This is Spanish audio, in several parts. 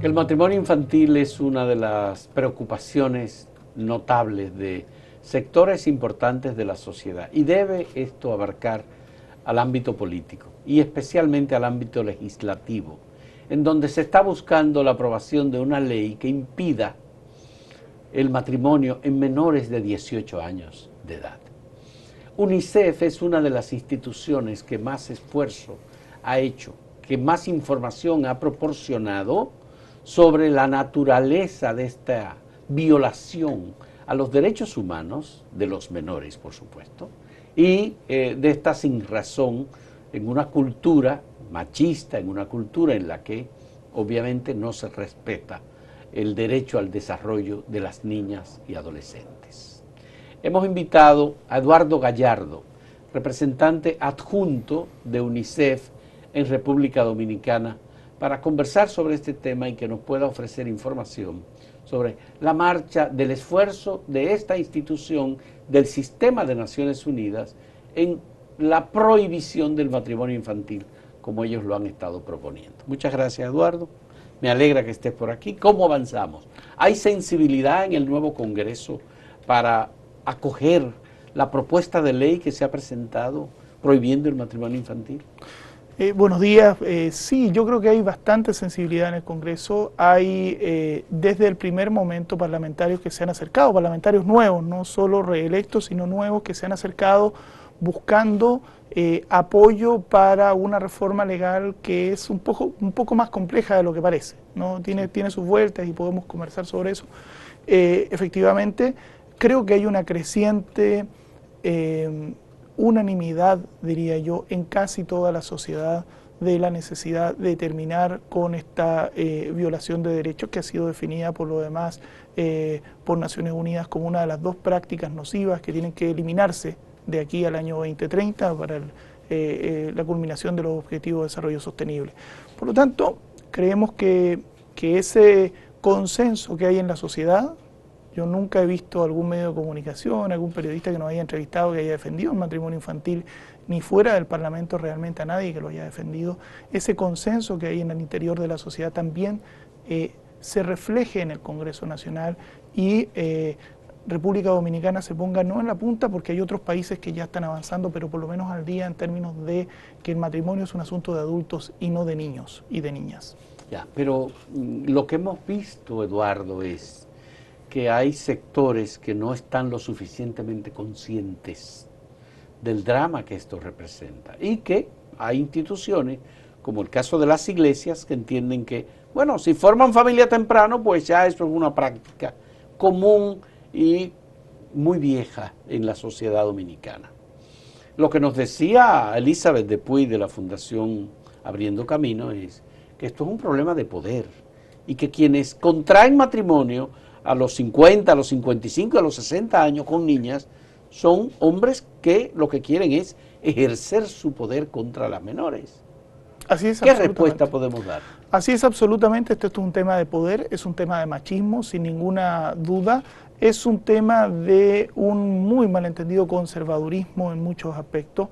El matrimonio infantil es una de las preocupaciones notables de sectores importantes de la sociedad y debe esto abarcar al ámbito político y especialmente al ámbito legislativo, en donde se está buscando la aprobación de una ley que impida el matrimonio en menores de 18 años de edad. UNICEF es una de las instituciones que más esfuerzo ha hecho, que más información ha proporcionado sobre la naturaleza de esta violación a los derechos humanos de los menores, por supuesto, y de esta sinrazón en una cultura machista, en una cultura en la que obviamente no se respeta el derecho al desarrollo de las niñas y adolescentes. Hemos invitado a Eduardo Gallardo, representante adjunto de UNICEF en República Dominicana, para conversar sobre este tema y que nos pueda ofrecer información sobre la marcha del esfuerzo de esta institución del Sistema de Naciones Unidas en la prohibición del matrimonio infantil, como ellos lo han estado proponiendo. Muchas gracias, Eduardo. Me alegra que estés por aquí. ¿Cómo avanzamos? ¿Hay sensibilidad en el nuevo Congreso para acoger la propuesta de ley que se ha presentado prohibiendo el matrimonio infantil? Buenos días. Sí, yo creo que hay bastante sensibilidad en el Congreso. Hay desde el primer momento parlamentarios que se han acercado, parlamentarios nuevos, no solo reelectos, sino nuevos que se han acercado buscando apoyo para una reforma legal que es un poco más compleja de lo que parece, ¿no? Tiene sus vueltas y podemos conversar sobre eso. Efectivamente, creo que hay una creciente unanimidad, diría yo, en casi toda la sociedad de la necesidad de terminar con esta violación de derechos que ha sido definida por lo demás por Naciones Unidas como una de las 2 prácticas nocivas que tienen que eliminarse de aquí al año 2030 para la culminación de los Objetivos de Desarrollo Sostenible. Por lo tanto, creemos que ese consenso que hay en la sociedad, yo nunca he visto algún medio de comunicación, algún periodista que nos haya entrevistado que haya defendido el matrimonio infantil, ni fuera del Parlamento realmente a nadie que lo haya defendido. Ese consenso que hay en el interior de la sociedad también se refleje en el Congreso Nacional y República Dominicana se ponga no en la punta porque hay otros países que ya están avanzando, pero por lo menos al día en términos de que el matrimonio es un asunto de adultos y no de niños y de niñas. Ya, pero lo que hemos visto, Eduardo, es que hay sectores que no están lo suficientemente conscientes del drama que esto representa y que hay instituciones, como el caso de las iglesias, que entienden que, bueno, si forman familia temprano, pues ya eso es una práctica común y muy vieja en la sociedad dominicana. Lo que nos decía Elizabeth Depuy de la Fundación Abriendo Camino es que esto es un problema de poder y que quienes contraen matrimonio a los 50, a los 55, a los 60 años con niñas, son hombres que lo que quieren es ejercer su poder contra las menores. Así es. ¿Qué respuesta podemos dar? Así es, absolutamente. Esto es un tema de poder, es un tema de machismo, sin ninguna duda. Es un tema de un muy malentendido conservadurismo en muchos aspectos.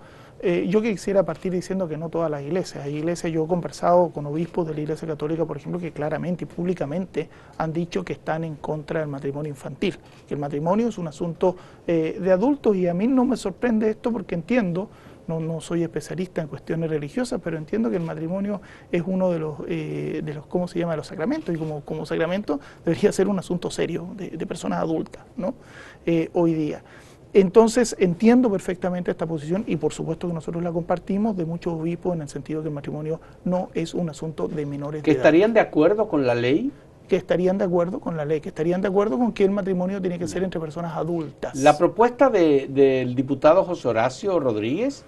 Yo quisiera partir diciendo que no todas las iglesias. Hay iglesias, yo he conversado con obispos de la Iglesia Católica, por ejemplo, que claramente y públicamente han dicho que están en contra del matrimonio infantil, que el matrimonio es un asunto de adultos, y a mí no me sorprende esto porque entiendo, no soy especialista en cuestiones religiosas, pero entiendo que el matrimonio es uno de los ¿cómo se llama?, de los sacramentos, y como sacramento debería ser un asunto serio de personas adultas, ¿no? Hoy día. Entonces entiendo perfectamente esta posición y por supuesto que nosotros la compartimos de muchos obispos en el sentido que el matrimonio no es un asunto de menores de edad. ¿Que estarían de acuerdo con la ley? Que estarían de acuerdo con la ley, que estarían de acuerdo con que el matrimonio tiene que ser entre personas adultas. La propuesta del diputado José Horacio Rodríguez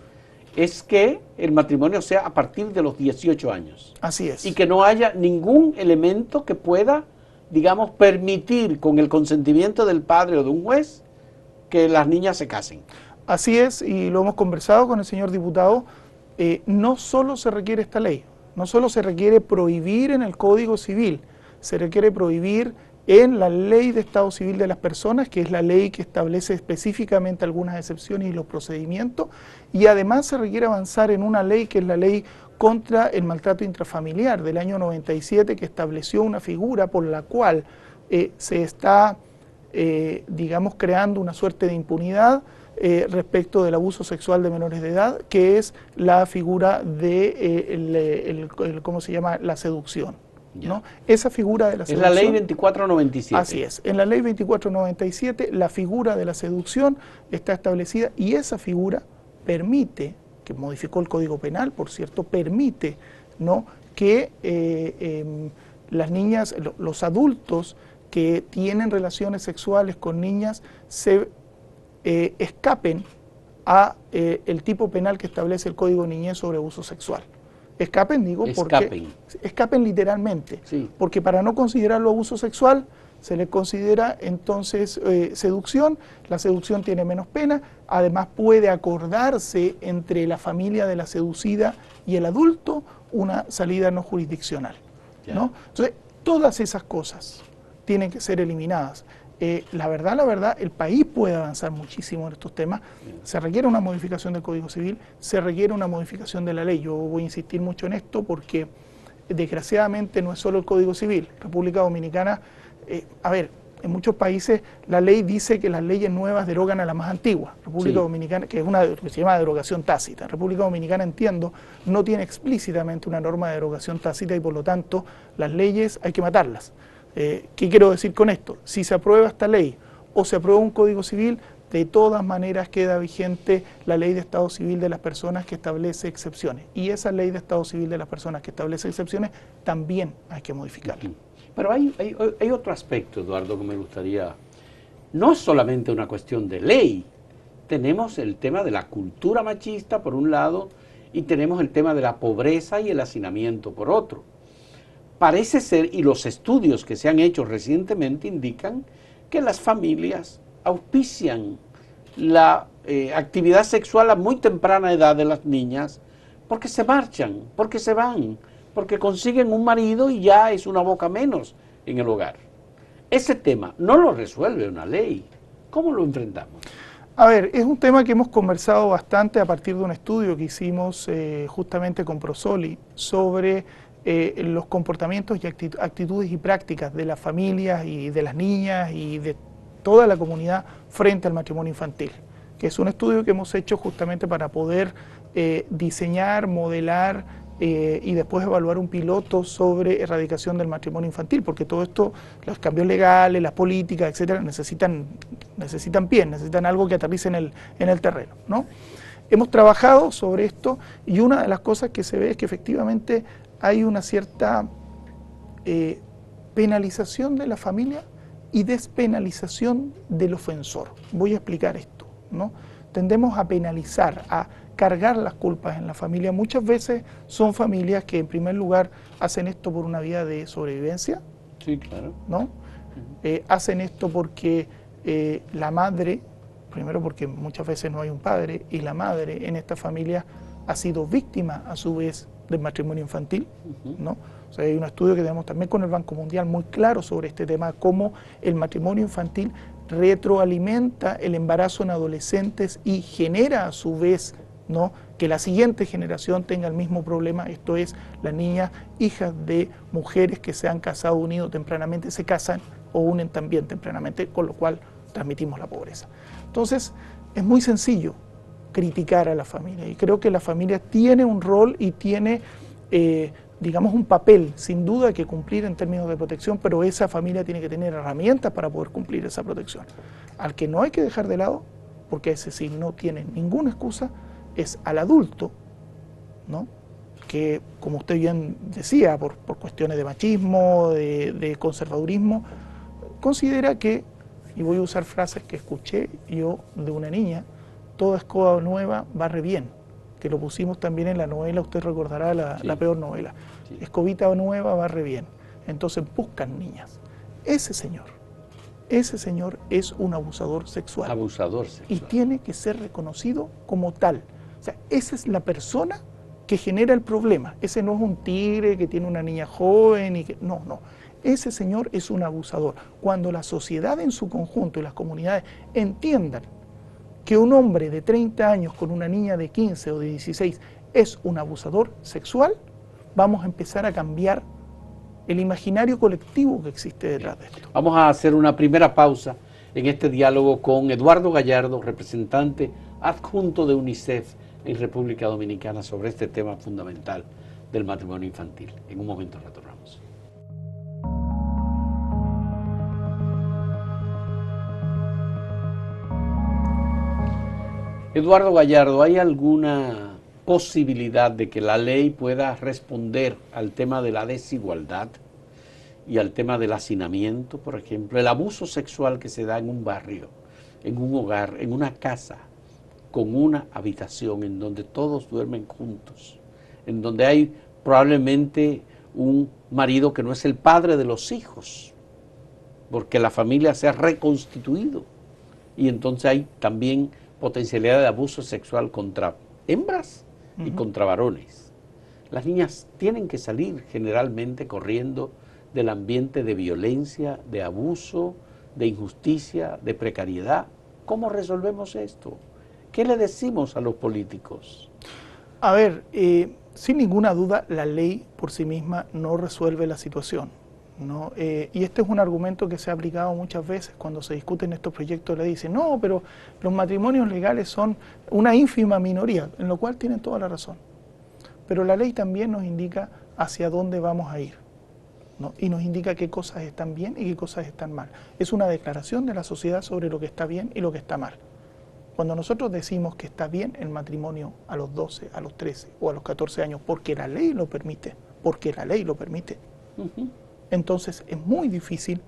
es que el matrimonio sea a partir de los 18 años. Así es. Y que no haya ningún elemento que pueda, digamos, permitir con el consentimiento del padre o de un juez que las niñas se casen. Así es, y lo hemos conversado con el señor diputado. No solo se requiere esta ley, no solo se requiere prohibir en el Código Civil, se requiere prohibir en la Ley de Estado Civil de las Personas, que es la ley que establece específicamente algunas excepciones y los procedimientos, y además se requiere avanzar en una ley que es la ley contra el maltrato intrafamiliar del año 97, que estableció una figura por la cual se está, digamos, creando una suerte de impunidad respecto del abuso sexual de menores de edad, que es la figura de ¿cómo se llama? La seducción, ¿no? Esa figura de la seducción... Es la ley 2497. Así es. En la ley 2497 la figura de la seducción está establecida y esa figura permite, que modificó el Código Penal, por cierto, permite, ¿no?, que las niñas, los adultos que tienen relaciones sexuales con niñas se escapen a el tipo penal que establece el Código de Niñez sobre abuso sexual. Escapen, digo, porque escapen literalmente, sí, porque para no considerarlo abuso sexual se le considera entonces seducción. La seducción tiene menos pena, además puede acordarse entre la familia de la seducida y el adulto una salida no jurisdiccional, ¿no? Entonces, todas esas cosas tienen que ser eliminadas. La verdad, el país puede avanzar muchísimo en estos temas. Se requiere una modificación del Código Civil, se requiere una modificación de la ley. Yo voy a insistir mucho en esto porque desgraciadamente no es solo el Código Civil. República Dominicana, en muchos países la ley dice que las leyes nuevas derogan a las más antiguas. República Dominicana, que es una que se llama derogación tácita. República Dominicana, entiendo, no tiene explícitamente una norma de derogación tácita y por lo tanto las leyes hay que matarlas. ¿Qué quiero decir con esto? Si se aprueba esta ley o se aprueba un Código Civil, de todas maneras queda vigente la ley de Estado Civil de las personas que establece excepciones. Y esa ley de Estado Civil de las personas que establece excepciones también hay que modificarla. Pero hay otro aspecto, Eduardo, que me gustaría... No es solamente una cuestión de ley. Tenemos el tema de la cultura machista, por un lado, y tenemos el tema de la pobreza y el hacinamiento, por otro. Parece ser, y los estudios que se han hecho recientemente indican, que las familias auspician la actividad sexual a muy temprana edad de las niñas porque se marchan, porque se van, porque consiguen un marido y ya es una boca menos en el hogar. Ese tema no lo resuelve una ley. ¿Cómo lo enfrentamos? A ver, es un tema que hemos conversado bastante a partir de un estudio que hicimos justamente con Prosoli sobre los comportamientos y actitudes y prácticas de las familias y de las niñas y de toda la comunidad frente al matrimonio infantil, que es un estudio que hemos hecho justamente para poder diseñar, modelar y después evaluar un piloto sobre erradicación del matrimonio infantil, porque todo esto, los cambios legales, las políticas, etcétera, necesitan pie, necesitan algo que aterrice en el terreno, ¿no? Hemos trabajado sobre esto y una de las cosas que se ve es que efectivamente hay una cierta penalización de la familia y despenalización del ofensor. Voy a explicar esto, ¿no? Tendemos a penalizar, a cargar las culpas en la familia. Muchas veces son familias que en primer lugar hacen esto por una vía de sobrevivencia. Sí, claro. ¿No? Hacen esto porque la madre, primero porque muchas veces no hay un padre, y la madre en esta familia ha sido víctima a su vez del matrimonio infantil, ¿no? O sea, hay un estudio que tenemos también con el Banco Mundial muy claro sobre este tema, cómo el matrimonio infantil retroalimenta el embarazo en adolescentes y genera a su vez, ¿no?, que la siguiente generación tenga el mismo problema. Esto es, las niñas, hijas de mujeres que se han casado, unido tempranamente, se casan o unen también tempranamente, con lo cual transmitimos la pobreza. Entonces, es muy sencillo criticar a la familia y creo que la familia tiene un rol y tiene, digamos, un papel sin duda que cumplir en términos de protección, pero esa familia tiene que tener herramientas para poder cumplir esa protección. Al que no hay que dejar de lado, porque ese sí no tiene ninguna excusa, es al adulto, ¿no?, que, como usted bien decía, por cuestiones de machismo, de conservadurismo, considera que, y voy a usar frases que escuché yo de una niña, toda escoba nueva barre bien, que lo pusimos también en la novela, usted recordará la peor novela. Sí. Escobita nueva barre bien. Entonces buscan niñas. Ese señor es un abusador sexual. Abusador sexual. Y tiene que ser reconocido como tal. O sea, esa es la persona que genera el problema. Ese no es un tigre que tiene una niña joven y que... No. Ese señor es un abusador. Cuando la sociedad en su conjunto y las comunidades entiendan que un hombre de 30 años con una niña de 15 o de 16 es un abusador sexual, vamos a empezar a cambiar el imaginario colectivo que existe detrás de esto. Vamos a hacer una primera pausa en este diálogo con Eduardo Gallardo, representante adjunto de UNICEF en República Dominicana, sobre este tema fundamental del matrimonio infantil. En un momento retornamos. Eduardo Gallardo, ¿hay alguna posibilidad de que la ley pueda responder al tema de la desigualdad y al tema del hacinamiento, por ejemplo, el abuso sexual que se da en un barrio, en un hogar, en una casa, con una habitación en donde todos duermen juntos, en donde hay probablemente un marido que no es el padre de los hijos, porque la familia se ha reconstituido, y entonces hay también potencialidad de abuso sexual contra hembras y contra varones? Las niñas tienen que salir generalmente corriendo del ambiente de violencia, de abuso, de injusticia, de precariedad. ¿Cómo resolvemos esto? ¿Qué le decimos a los políticos? A ver, sin ninguna duda la ley por sí misma no resuelve la situación, ¿no? Y este es un argumento que se ha aplicado muchas veces cuando se discuten estos proyectos. Le dicen, no, pero los matrimonios legales son una ínfima minoría, en lo cual tienen toda la razón. Pero la ley también nos indica hacia dónde vamos a ir, ¿no? Y nos indica qué cosas están bien y qué cosas están mal. Es una declaración de la sociedad sobre lo que está bien y lo que está mal. Cuando nosotros decimos que está bien el matrimonio a los 12, a los 13 o a los 14 años, porque la ley lo permite, entonces es muy difícil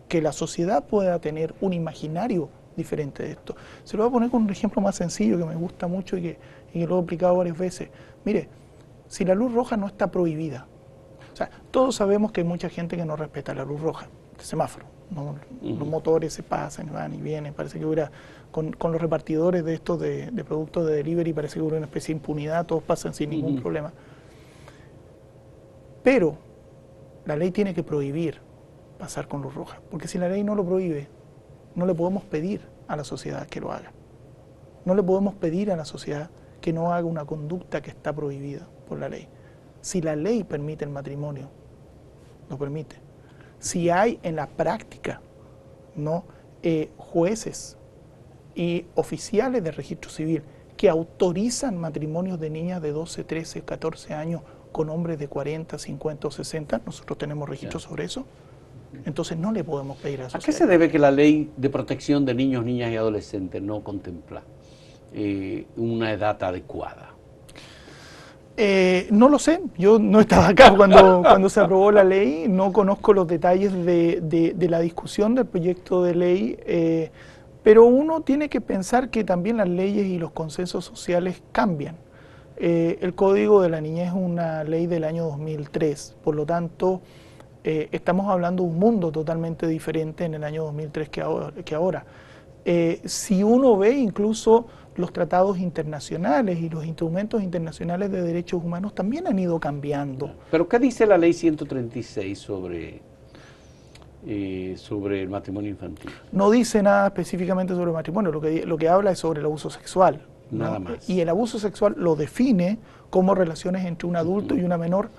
que la sociedad pueda tener un imaginario diferente de esto. Se lo voy a poner con un ejemplo más sencillo que me gusta mucho y que lo he aplicado varias veces. Mire, si la luz roja no está prohibida, o sea, todos sabemos que hay mucha gente que no respeta la luz roja, el semáforo, ¿no? Los motores se pasan, van y vienen, parece que hubiera, con los repartidores de estos de productos de delivery, parece que hubiera una especie de impunidad, todos pasan sin ningún problema. Pero la ley tiene que prohibir pasar con luz roja, porque si la ley no lo prohíbe, no le podemos pedir a la sociedad que lo haga. No le podemos pedir a la sociedad que no haga una conducta que está prohibida por la ley. Si la ley permite el matrimonio, lo permite. Si hay en la práctica, ¿no?, jueces y oficiales de registro civil que autorizan matrimonios de niñas de 12, 13, 14 años con hombres de 40, 50 o 60, nosotros tenemos registros sobre eso, entonces no le podemos pedir a la sociedad. ¿A qué se debe que la ley de protección de niños, niñas y adolescentes no contempla una edad adecuada? No lo sé, yo no estaba acá cuando se aprobó la ley, no conozco los detalles de la discusión del proyecto de ley, pero uno tiene que pensar que también las leyes y los consensos sociales cambian. El Código de la Niñez es una ley del año 2003, por lo tanto estamos hablando de un mundo totalmente diferente en el año 2003 que ahora. Si uno ve incluso los tratados internacionales y los instrumentos internacionales de derechos humanos también han ido cambiando. ¿Pero qué dice la ley 136 sobre el matrimonio infantil? No dice nada específicamente sobre el matrimonio, lo que habla es sobre el abuso sexual, ¿no? Nada más. Y el abuso sexual lo define como relaciones entre un adulto y una menor,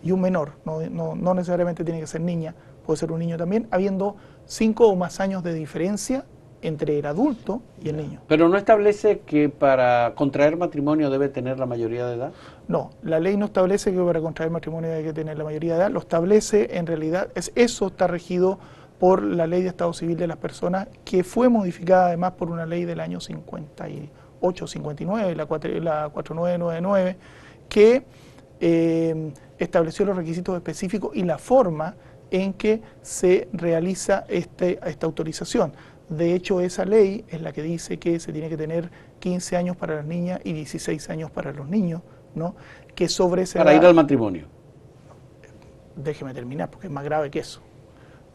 y un menor, no necesariamente tiene que ser niña, puede ser un niño también, habiendo 5 o más años de diferencia entre el adulto y el niño. ¿Pero no establece que para contraer matrimonio debe tener la mayoría de edad? No, la ley no establece que para contraer matrimonio hay que tener la mayoría de edad, lo establece en realidad, eso está regido por la Ley de Estado Civil de las Personas, que fue modificada además por una ley del año 58, 59, la 4999, que estableció los requisitos específicos y la forma en que se realiza esta autorización. De hecho, esa ley es la que dice que se tiene que tener 15 años para las niñas y 16 años para los niños, ¿no? Que sobre esa para edad, ir al matrimonio. Déjeme terminar porque es más grave que eso.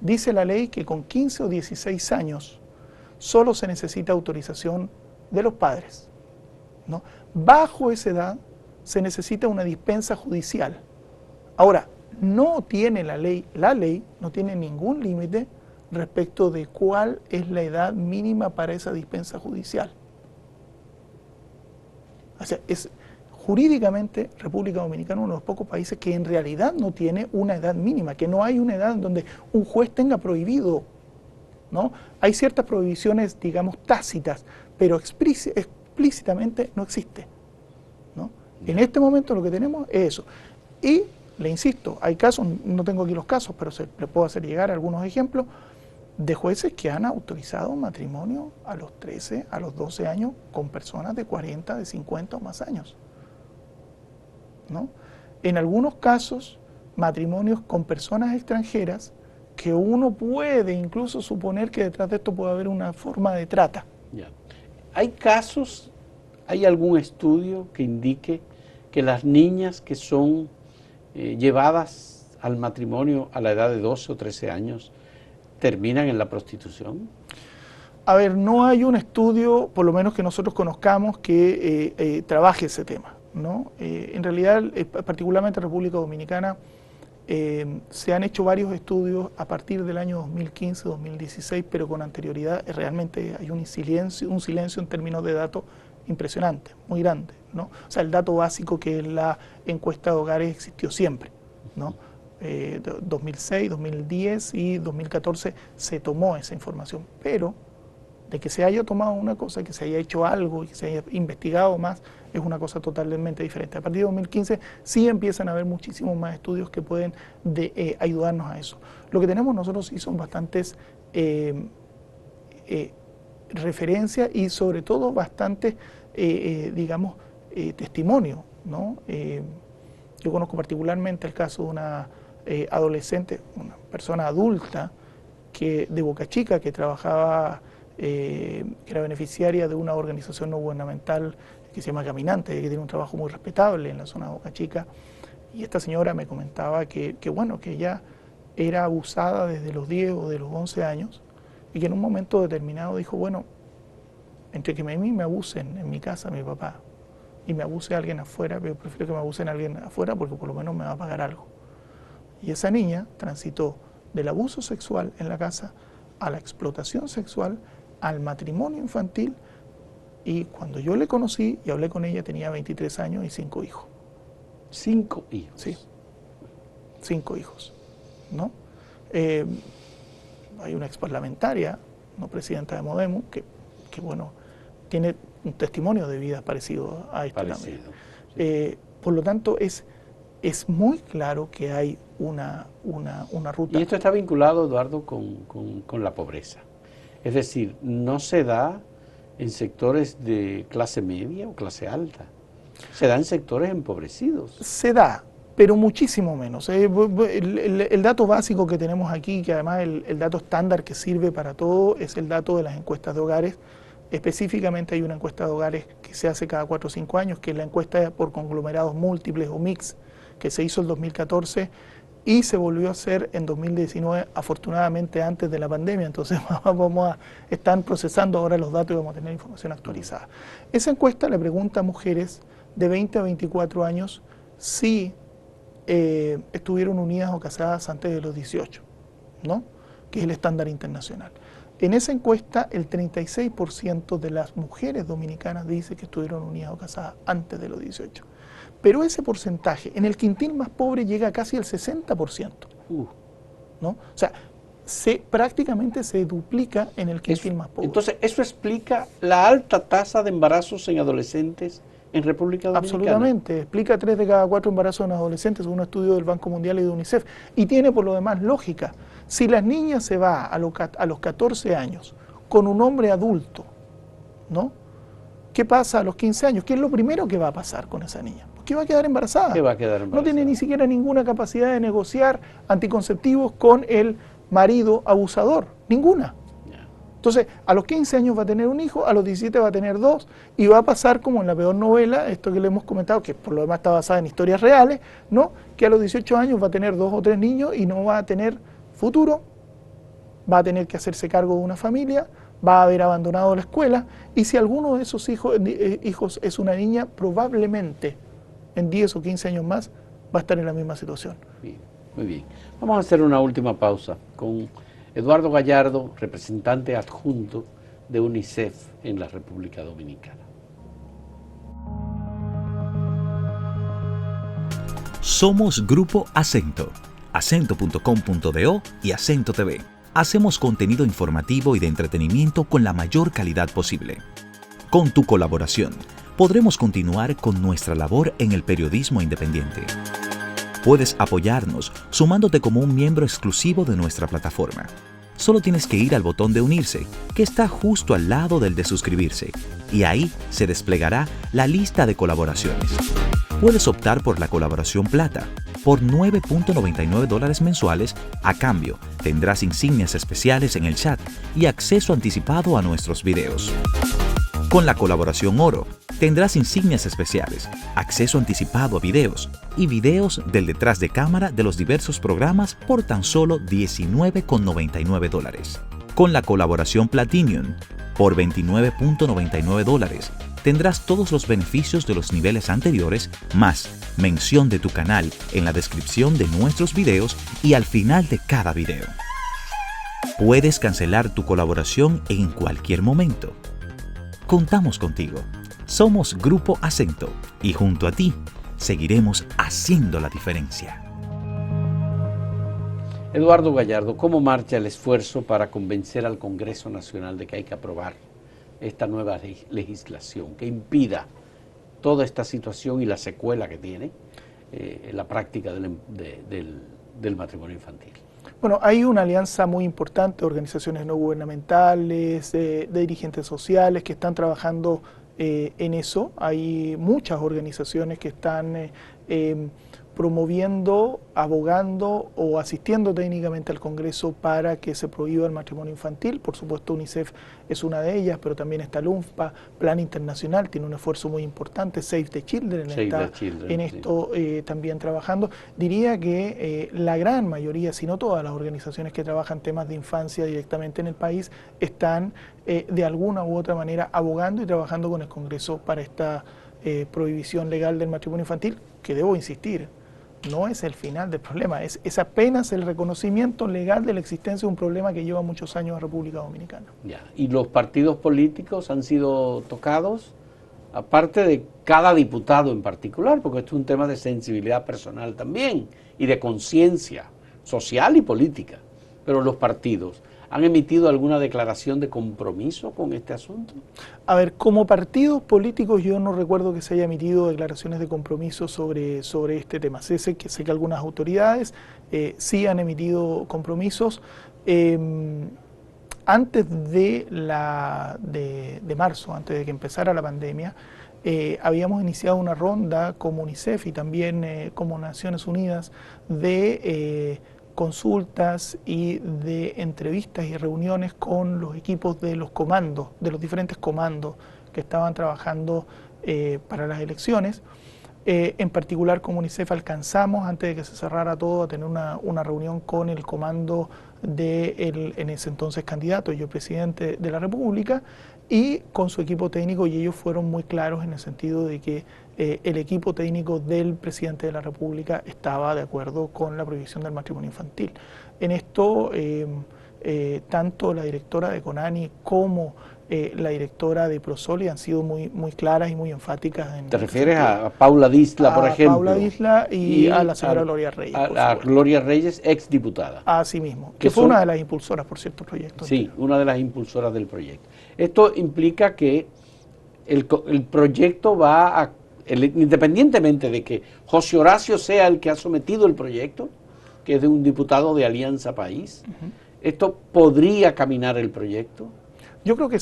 Dice la ley que con 15 o 16 años solo se necesita autorización de los padres, ¿no? Bajo esa edad se necesita una dispensa judicial. Ahora, no tiene la ley no tiene ningún límite respecto de cuál es la edad mínima para esa dispensa judicial. O sea, jurídicamente, República Dominicana es uno de los pocos países que en realidad no tiene una edad mínima, que no hay una edad en donde un juez tenga prohibido, ¿no? Hay ciertas prohibiciones, digamos, tácitas, pero explícitamente no existe, ¿no? En este momento lo que tenemos es eso. Y, le insisto, hay casos, no tengo aquí los casos, pero le puedo hacer llegar algunos ejemplos, de jueces que han autorizado matrimonio a los 13, a los 12 años con personas de 40, de 50 o más años, ¿no? En algunos casos, matrimonios con personas extranjeras que uno puede incluso suponer que detrás de esto puede haber una forma de trata. Ya. ¿Hay casos, hay algún estudio que indique que las niñas que son llevadas al matrimonio a la edad de 12 o 13 años terminan en la prostitución? A ver, no hay un estudio, por lo menos que nosotros conozcamos, que trabaje ese tema, ¿no? En realidad, particularmente en República Dominicana, se han hecho varios estudios a partir del año 2015, 2016, pero con anterioridad realmente hay un silencio en términos de datos impresionante, muy grande, ¿no? O sea, el dato básico que es la encuesta de hogares existió siempre, ¿no? 2006, 2010 y 2014 se tomó esa información, pero de que se haya tomado una cosa, que se haya hecho algo y que se haya investigado más, es una cosa totalmente diferente. A partir de 2015 sí empiezan a haber muchísimos más estudios que pueden ayudarnos a eso. Lo que tenemos nosotros sí son bastantes referencias y sobre todo bastantes, digamos, testimonios, ¿no? Yo conozco particularmente el caso de una adolescente, una persona adulta de Boca Chica que trabajaba, que era beneficiaria de una organización no gubernamental que se llama Caminante, que tiene un trabajo muy respetable en la zona de Boca Chica, y esta señora me comentaba que bueno, que ella era abusada desde los 10 o de los 11 años y que en un momento determinado dijo, bueno, entre que a mí me abusen en mi casa, mi papá, y me abuse a alguien afuera, pero prefiero que me abusen a alguien afuera porque por lo menos me va a pagar algo. Y esa niña transitó del abuso sexual en la casa a la explotación sexual, al matrimonio infantil, y cuando yo le conocí y hablé con ella tenía 23 años y 5 hijos. 5 hijos. Sí, 5 hijos, ¿no? Hay una exparlamentaria, no presidenta de Modemu, que bueno, tiene un testimonio de vida parecido a este también. Sí. Por lo tanto, es muy claro que hay una ruta. Y esto está vinculado, Eduardo, con la pobreza. Es decir, no se da en sectores de clase media o clase alta. Se da en sectores empobrecidos. Se da, pero muchísimo menos. El dato básico que tenemos aquí, que además el dato estándar que sirve para todo, es el dato de las encuestas de hogares. Específicamente hay una encuesta de hogares que se hace cada 4 o 5 años, que es la encuesta por conglomerados múltiples o mix, que se hizo en 2014 y se volvió a hacer en 2019, afortunadamente antes de la pandemia, entonces están procesando ahora los datos y vamos a tener información actualizada. Esa encuesta le pregunta a mujeres de 20 a 24 años si estuvieron unidas o casadas antes de los 18, ¿no? Que es el estándar internacional. En esa encuesta, el 36% de las mujeres dominicanas dice que estuvieron unidas o casadas antes de los 18. Pero ese porcentaje, en el quintil más pobre, llega a casi el 60%. ¿No? O sea, prácticamente se duplica en el quintil más pobre. Entonces, ¿eso explica la alta tasa de embarazos en adolescentes en República Dominicana? Absolutamente, explica 3 de cada 4 embarazos en adolescentes, según un estudio del Banco Mundial y de UNICEF. Y tiene por lo demás lógica. Si las niñas se va a los 14 años con un hombre adulto, ¿no? ¿Qué pasa a los 15 años? ¿Qué es lo primero que va a pasar con esa niña? Pues que va a quedar embarazada. ¿Qué va a quedar embarazada? No tiene ni siquiera ninguna capacidad de negociar anticonceptivos con el marido abusador, ninguna. Entonces, a los 15 años va a tener un hijo, a los 17 va a tener 2, y va a pasar como en la peor novela, esto que le hemos comentado, que por lo demás está basada en historias reales, ¿no? Que a los 18 años va a tener 2 o 3 niños y no va a tener futuro, va a tener que hacerse cargo de una familia, va a haber abandonado la escuela, y si alguno de esos hijos es una niña, probablemente en 10 o 15 años más va a estar en la misma situación. Bien, muy bien. Vamos a hacer una última pausa con Eduardo Gallardo, representante adjunto de UNICEF en la República Dominicana. Somos Grupo Acento, acento.com.do y Acento TV. Hacemos contenido informativo y de entretenimiento con la mayor calidad posible. Con tu colaboración, podremos continuar con nuestra labor en el periodismo independiente. Puedes apoyarnos sumándote como un miembro exclusivo de nuestra plataforma. Solo tienes que ir al botón de unirse, que está justo al lado del de suscribirse, y ahí se desplegará la lista de colaboraciones. Puedes optar por la colaboración plata. Por $9.99 mensuales, a cambio, tendrás insignias especiales en el chat y acceso anticipado a nuestros videos. Con la colaboración oro, tendrás insignias especiales, acceso anticipado a videos y videos del detrás de cámara de los diversos programas por tan solo $19.99. Con la colaboración Platinum, por $29.99, tendrás todos los beneficios de los niveles anteriores, más mención de tu canal en la descripción de nuestros videos y al final de cada video. Puedes cancelar tu colaboración en cualquier momento. Contamos contigo. Somos Grupo Acento y junto a ti seguiremos haciendo la diferencia. Eduardo Gallardo, ¿cómo marcha el esfuerzo para convencer al Congreso Nacional de que hay que aprobar esta nueva legislación que impida toda esta situación y la secuela que tiene la práctica del matrimonio infantil? Bueno, hay una alianza muy importante de organizaciones no gubernamentales, de dirigentes sociales que están trabajando en eso. Hay muchas organizaciones que están promoviendo, abogando o asistiendo técnicamente al Congreso para que se prohíba el matrimonio infantil. Por supuesto, UNICEF es una de ellas, pero también está el UNFPA, Plan Internacional, tiene un esfuerzo muy importante, Save the Children está en esto también trabajando. Diría que la gran mayoría, si no todas las organizaciones que trabajan temas de infancia directamente en el país, están de alguna u otra manera abogando y trabajando con el Congreso para esta prohibición legal del matrimonio infantil, que debo insistir, no es el final del problema, es apenas el reconocimiento legal de la existencia de un problema que lleva muchos años en República Dominicana. Ya. ¿Y los partidos políticos han sido tocados? Aparte de cada diputado en particular, porque esto es un tema de sensibilidad personal también y de conciencia social y política. Pero los partidos, ¿han emitido alguna declaración de compromiso con este asunto? A ver, como partidos políticos yo no recuerdo que se haya emitido declaraciones de compromiso sobre este tema. Sé que algunas autoridades sí han emitido compromisos. Antes de marzo, antes de que empezara la pandemia, habíamos iniciado una ronda como UNICEF y también como Naciones Unidas de consultas y de entrevistas y reuniones con los equipos de los comandos, de los diferentes comandos que estaban trabajando para las elecciones. En particular con UNICEF alcanzamos, antes de que se cerrara todo, a tener una reunión con el comando del en ese entonces candidato, yo presidente de la República, y con su equipo técnico, y ellos fueron muy claros en el sentido de que el equipo técnico del presidente de la República estaba de acuerdo con la prohibición del matrimonio infantil. En esto, tanto la directora de CONANI como la directora de Prosoli han sido muy claras y muy enfáticas. ¿Te refieres a Paula Disla, por ejemplo? A Paula Disla y a la señora Gloria Reyes. A Gloria Reyes, exdiputada. Así mismo, que fue una de las impulsoras, por cierto, proyecto. Sí, una de las impulsoras del proyecto. Esto implica que el proyecto va a, independientemente de que José Horacio sea el que ha sometido el proyecto, que es de un diputado de Alianza País, ¿esto podría caminar el proyecto? Yo creo que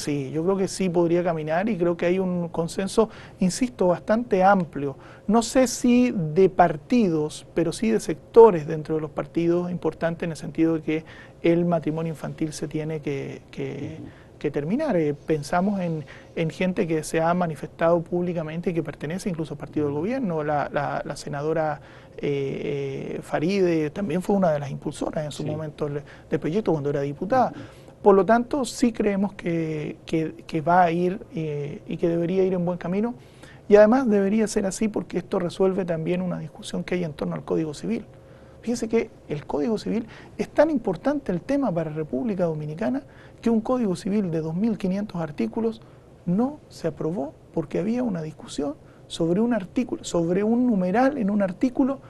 sí podría caminar y creo que hay un consenso, insisto, bastante amplio. No sé si de partidos, pero sí de sectores dentro de los partidos importantes en el sentido de que el matrimonio infantil se tiene que terminar. Pensamos en gente que se ha manifestado públicamente y que pertenece incluso al partido del gobierno. La senadora Faride también fue una de las impulsoras en su momento del proyecto cuando era diputada. Por lo tanto, sí creemos que va a ir y que debería ir en buen camino. Y además debería ser así porque esto resuelve también una discusión que hay en torno al Código Civil. Fíjense que el Código Civil es tan importante el tema para República Dominicana que un Código Civil de 2.500 artículos no se aprobó porque había una discusión sobre un artículo, sobre un numeral en un artículo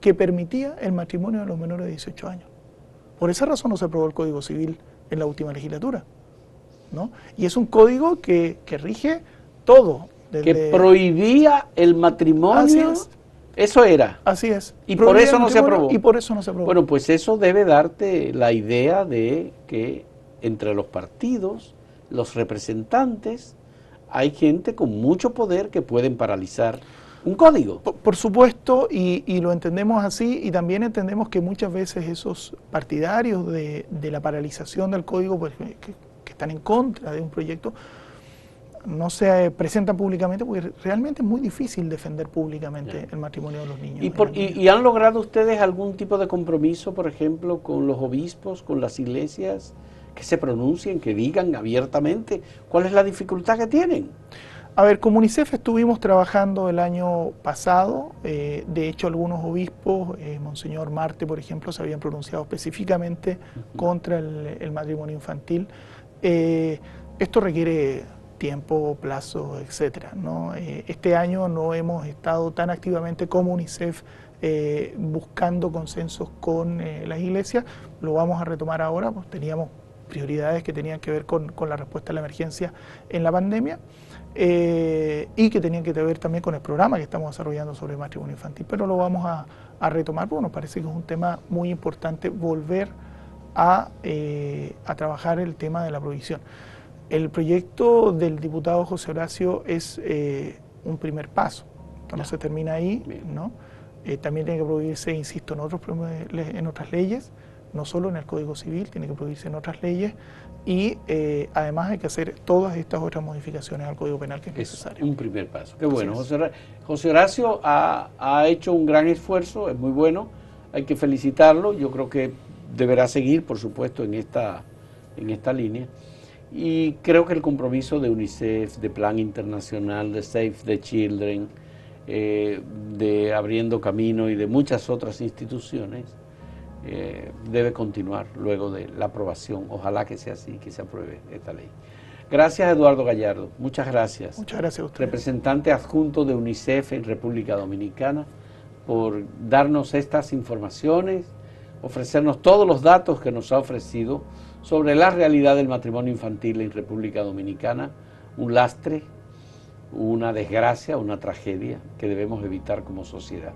que permitía el matrimonio de los menores de 18 años. Por esa razón no se aprobó el Código Civil en la última legislatura, ¿no? Y es un código que rige todo. Que prohibía el matrimonio. Así es. Eso era. Así es. Y por eso no se aprobó. Y por eso no se aprobó. Bueno, pues eso debe darte la idea de que entre los partidos, los representantes, hay gente con mucho poder que pueden paralizar un código. Por supuesto, y lo entendemos así, y también entendemos que muchas veces esos partidarios de la paralización del código, pues, que están en contra de un proyecto, no se presentan públicamente porque realmente es muy difícil defender públicamente el matrimonio de los niños. ¿Y han logrado ustedes algún tipo de compromiso, por ejemplo, con los obispos, con las iglesias, que se pronuncien, que digan abiertamente cuál es la dificultad que tienen? A ver, como UNICEF estuvimos trabajando el año pasado, de hecho algunos obispos, Monseñor Marte, por ejemplo, se habían pronunciado específicamente contra el matrimonio infantil. Esto requiere tiempo, plazo, etcétera, ¿no? Este año no hemos estado tan activamente como UNICEF buscando consensos con las iglesias. Lo vamos a retomar ahora, pues teníamos prioridades que tenían que ver con la respuesta a la emergencia en la pandemia y que tenían que ver también con el programa que estamos desarrollando sobre matrimonio infantil, pero lo vamos a retomar porque nos parece que es un tema muy importante volver a trabajar el tema de la prohibición. El proyecto del diputado José Horacio es un primer paso, no se termina ahí, ¿no? También tiene que prohibirse, insisto, en otras leyes, no solo en el Código Civil, tiene que prohibirse en otras leyes y además hay que hacer todas estas otras modificaciones al Código Penal que es necesario. Un primer paso. Qué bueno. José Horacio ha hecho un gran esfuerzo, es muy bueno, hay que felicitarlo, yo creo que deberá seguir, por supuesto, en esta línea. Y creo que el compromiso de UNICEF, de Plan Internacional, de Save the Children, de Abriendo Camino y de muchas otras instituciones, debe continuar luego de la aprobación. Ojalá que sea así, que se apruebe esta ley. Gracias, Eduardo Gallardo. Muchas gracias. Muchas gracias a usted. Representante adjunto de UNICEF en República Dominicana, por darnos estas informaciones, ofrecernos todos los datos que nos ha ofrecido sobre la realidad del matrimonio infantil en República Dominicana, un lastre, una desgracia, una tragedia que debemos evitar como sociedad,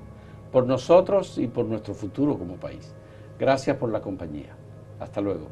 por nosotros y por nuestro futuro como país. Gracias por la compañía. Hasta luego.